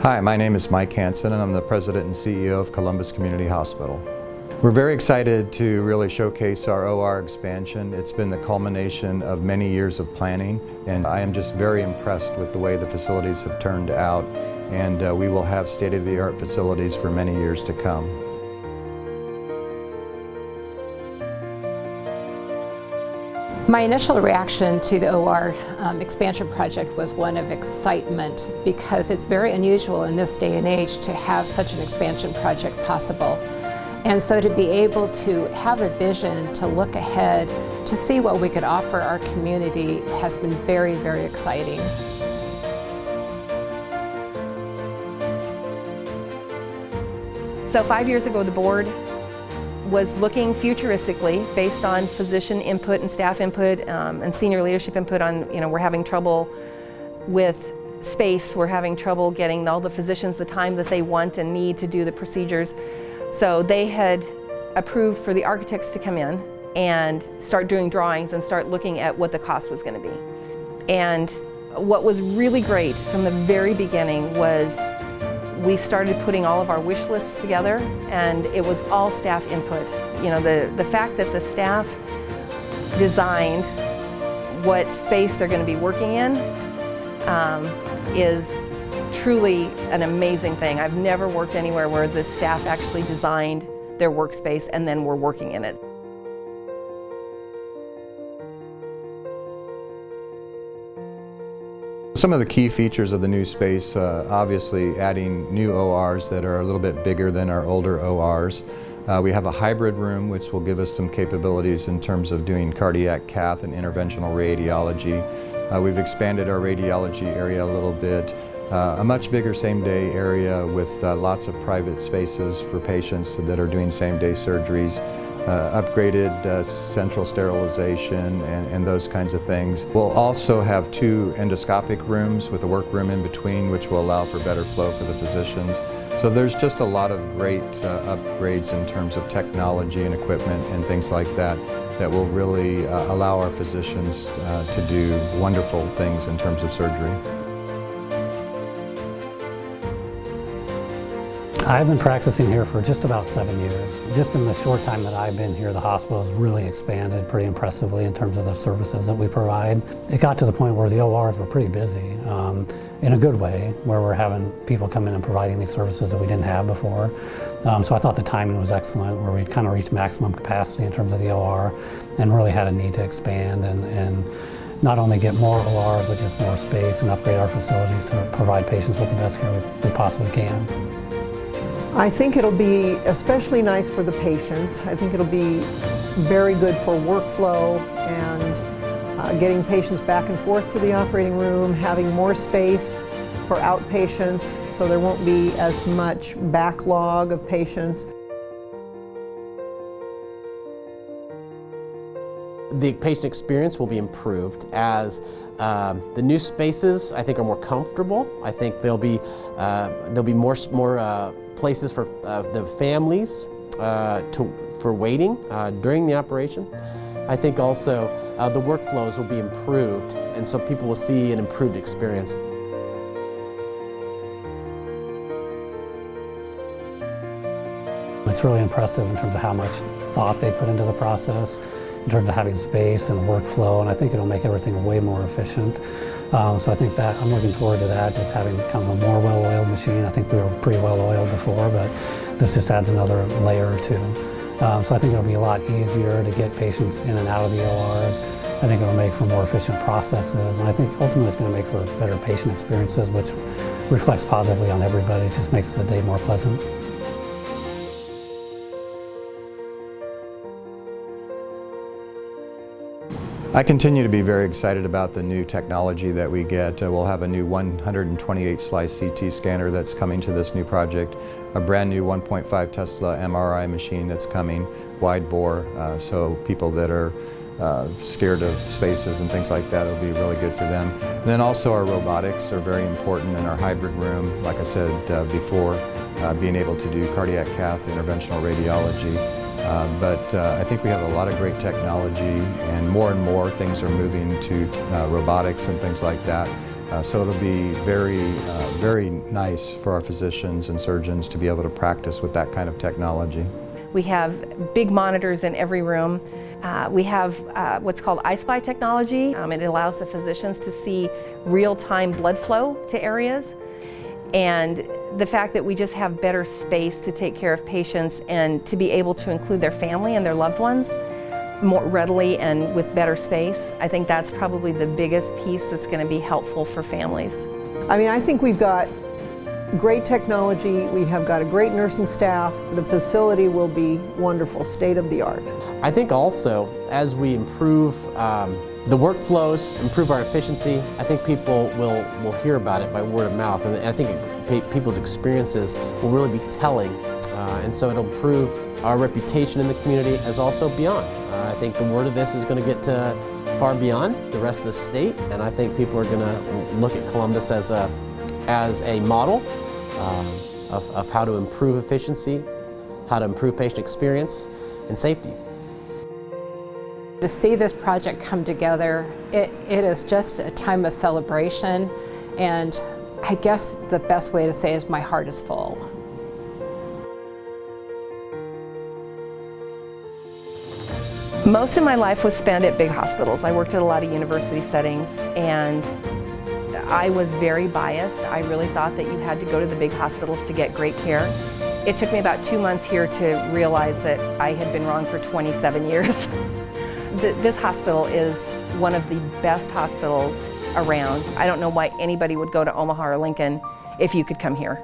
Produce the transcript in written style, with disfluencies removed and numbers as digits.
Hi, my name is Mike Hansen and I'm the President and CEO of Columbus Community Hospital. We're very excited to really showcase our OR expansion. It's been the culmination of many years of planning, and I am just very impressed with the way the facilities have turned out, and we will have state-of-the-art facilities for many years to come. My initial reaction to the OR expansion project was one of excitement, because it's very unusual in this day and age to have such an expansion project possible. And so to be able to have a vision, to look ahead, to see what we could offer our community has been very, very exciting. So 5 years ago, the board was looking futuristically based on physician input and staff input and senior leadership input on, we're having trouble with space, we're having trouble getting all the physicians the time that they want and need to do the procedures. So they had approved for the architects to come in and start doing drawings and start looking at what the cost was going to be. And what was really great from the very beginning was we started putting all of our wish lists together, and it was all staff input. The fact that the staff designed what space they're going to be working in is truly an amazing thing. I've never worked anywhere where the staff actually designed their workspace and then were working in it. Some of the key features of the new space, obviously adding new ORs that are a little bit bigger than our older ORs. We have a hybrid room which will give us some capabilities in terms of doing cardiac cath and interventional radiology. We've expanded our radiology area a little bit. A much bigger same-day area with lots of private spaces for patients that are doing same-day surgeries. Upgraded central sterilization and those kinds of things. We'll also have 2 endoscopic rooms with a workroom in between, which will allow for better flow for the physicians. So there's just a lot of great upgrades in terms of technology and equipment and things like that that will really allow our physicians to do wonderful things in terms of surgery. I've been practicing here for just about 7 years. Just in the short time that I've been here, the hospital has really expanded pretty impressively in terms of the services that we provide. It got to the point where the ORs were pretty busy, in a good way, where we're having people come in and providing these services that we didn't have before. So I thought the timing was excellent, where we'd kind of reached maximum capacity in terms of the OR and really had a need to expand and not only get more ORs, but just more space and upgrade our facilities to provide patients with the best care we possibly can. I think it'll be especially nice for the patients. I think it'll be very good for workflow and getting patients back and forth to the operating room, having more space for outpatients so there won't be as much backlog of patients. The patient experience will be improved as the new spaces, I think, are more comfortable. I think there'll be more places for the families for waiting during the operation. I think also the workflows will be improved, and so people will see an improved experience. It's really impressive in terms of how much thought they put into the process, in terms of having space and workflow, and I think it'll make everything way more efficient. So I think that I'm looking forward to that, just having kind of a more well-oiled machine. I think we were pretty well-oiled before, but this just adds another layer or two. So I think it'll be a lot easier to get patients in and out of the ORs. I think it'll make for more efficient processes, and I think ultimately it's going to make for better patient experiences, which reflects positively on everybody. It just makes the day more pleasant. I continue to be very excited about the new technology that we get. We'll have a new 128 slice CT scanner that's coming to this new project, a brand new 1.5 Tesla MRI machine that's coming, wide bore, so people that are scared of spaces and things like that, it'll be really good for them. And then also our robotics are very important in our hybrid room, like I said before, being able to do cardiac cath, interventional radiology. But I think we have a lot of great technology, and more things are moving to robotics and things like that. So it'll be very nice for our physicians and surgeons to be able to practice with that kind of technology. We have big monitors in every room. We have what's called iSpy technology. It allows the physicians to see real-time blood flow to areas. And the fact that we just have better space to take care of patients and to be able to include their family and their loved ones more readily and with better space, I think that's probably the biggest piece that's going to be helpful for families. I mean, I think we've got great technology, we have got a great nursing staff, the facility will be wonderful, state of the art. I think also as we improve the workflows, improve our efficiency, I think people will hear about it by word of mouth, and I think people's experiences will really be telling, and so it'll improve our reputation in the community as also beyond. I think the word of this is going to get far beyond the rest of the state, and I think people are going to look at Columbus as a model of how to improve efficiency, how to improve patient experience and safety. To see this project come together, it is just a time of celebration, and I guess the best way to say it is my heart is full. Most of my life was spent at big hospitals. I worked at a lot of university settings, and I was very biased. I really thought that you had to go to the big hospitals to get great care. It took me about 2 months here to realize that I had been wrong for 27 years. This hospital is one of the best hospitals around. I don't know why anybody would go to Omaha or Lincoln if you could come here.